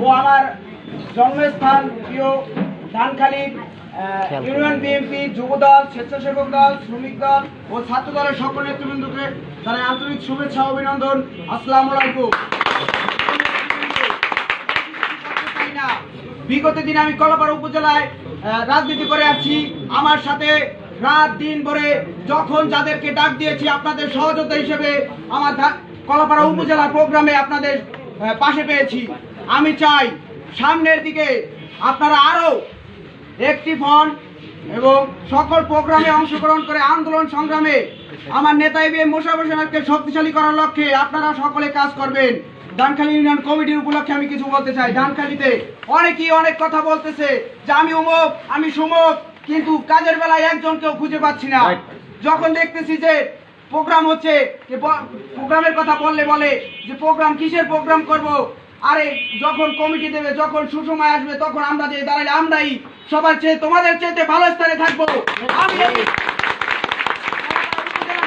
ও আমার জন্মস্থান প্রিয় ধানখালী ইউনিয়ন বিএনপি যুবদল, স্বেচ্ছাসেবক দল, শ্রমিক দল ও ছাত্র দলের সকল নেতৃবৃন্দকে জানাই আন্তরিক শুভেচ্ছা ও অভিনন্দন। আসসালামু আলাইকুম। বিগত দিনে আমি কলাপাড়া উপজেলায় রাজনীতি করে আসছি। আমার সাথে রাত দিন ভরে যখন যাদেরকে ডাক দিয়েছি আপনাদের সহযোগিতা হিসেবে আমার কলাপাড়া উপজেলা প্রোগ্রামে আপনাদের পাশে পেয়েছি। আমি চাই সামনের দিকে আপনারা আরো অ্যাক্টিভ হন এবং সকল প্রোগ্রামে অংশগ্রহণ করে আন্দোলন সংগ্রামে আমার নেতা এবিএম মোশাররফ হোসেনকে শক্তিশালী করার লক্ষ্যে আপনারা সকলে কাজ করবেন। ধানখালী ইউনিয়ন কমিটির উপলক্ষে আমি কিছু বলতে চাই। ধানখালীতে অনেকেই অনেক কথা বলতেছে যে আমি অমুক, আমি সুমুক, কিন্তু কাজের বেলায় একজনকেও খুঁজে পাচ্ছি না। যখন দেখতেছি যে প্রোগ্রাম হচ্ছে, প্রোগ্রামের কথা বললে বলে যে প্রোগ্রাম কিসের প্রোগ্রাম করব, আরে যখন কমিটি দেবে, যখন সুসময় আসবে, তখন আমরা যে দাঁড়ালে আমরাই সবার চেয়ে তোমাদের চেয়ে ভালো স্থানে থাকবো। আমি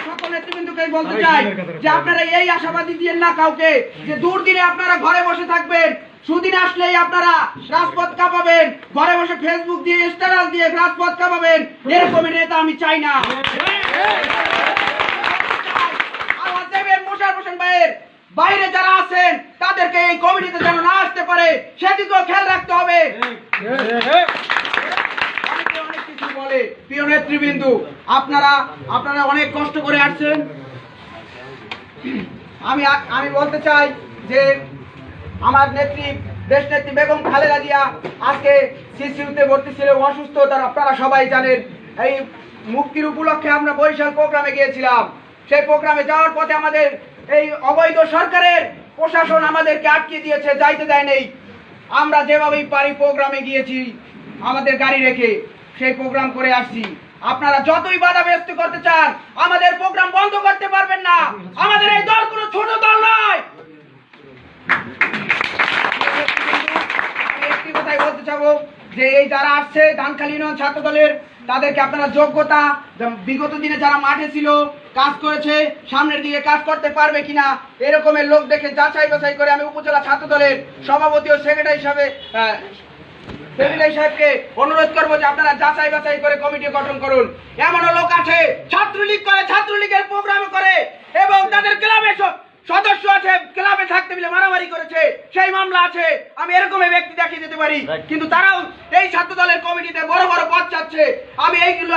সকল নেতৃবৃন্দকে বলতে চাই যে আপনারা এই আশাবাদী দিয়েন না কাউকে যে দুর্দিনে আপনারা ঘরে বসে থাকবেন, সুদিন আসলেই আপনারা রাজপথ কাঁপাবেন, ঘরে বসে ফেসবুক দিয়ে স্ট্যাটাস দিয়ে রাজপথ কাঁপাবেন। এরকম নেতা আমি চাই না। মোশাররফ হোসেন ভাইয়ের বাইরে যারা আছেন তাদেরকে এই কমিটিতে যেন না আসতে পারে সেদিকেও খেয়াল রাখতে হবে। অনেক কিছু বলে প্রিয় নেতৃবৃন্দ, আপনারা অনেক কষ্ট করে আসছেন। আমি বলতে চাই যে আমার নেত্রী, দেশ নেত্রী বেগম খালেদা জিয়া আজকে সিসিউতে ভর্তি ছিল, অসুস্থ, আপনারা সবাই জানেন। এই মুক্তির উপলক্ষে আমরা বরিশাল প্রোগ্রামে গিয়েছিলাম। সেই প্রোগ্রামে যাওয়ার পথে আমাদের এই অবৈধ সরকারের প্রশাসন আমাদেরকে আটকে দিয়েছে, যাইতে দেয় নেই। আমরা যেভাবেই পারি প্রোগ্রামে গিয়েছি আমাদের গাড়ি রেখে, সেই প্রোগ্রাম করে আসছি। আপনারা যতই বাধা ব্যস্ত করতে চান আমাদের প্রোগ্রাম বন্ধ করতে পারবেন না। আমাদের এই দল কোনো ছোট দল নয়। আমি একটি কথাই বলতে চাবো যে এই যারা আসছে ধানখালী ইউনিয়ন ছাত্র দলের, তাদেরকে আপনারা যোগ্যতা, বিগত দিনে যারা মাঠে ছিল, কাজ করেছে, সামনের দিকে কাজ করতে পারবে কিনা এরকমের লোক দেখে যাচাই বাছাই করে আমি উপজেলা ছাত্র দলের সভাপতি ও সেক্রেটারি হিসাবে সাহেবকে অনুরোধ করবো যে আপনারা যাচাই বাছাই করে কমিটি গঠন করুন। এমনও লোক আছে ছাত্রলীগ করে, ছাত্রলীগের প্রোগ্রাম করে এবং তাদের ক্লাবে সদস্য আছে, ক্লাবে থাকতে মিলে মারামারি করেছে, সেই মামলা আছে। আমি এরকমের ব্যক্তি দেখিয়ে দিতে পারি, কিন্তু তারাও এই ছাত্র দলের কমিটিতে বড় বড় পদ চাচ্ছে। আমি এইগুলো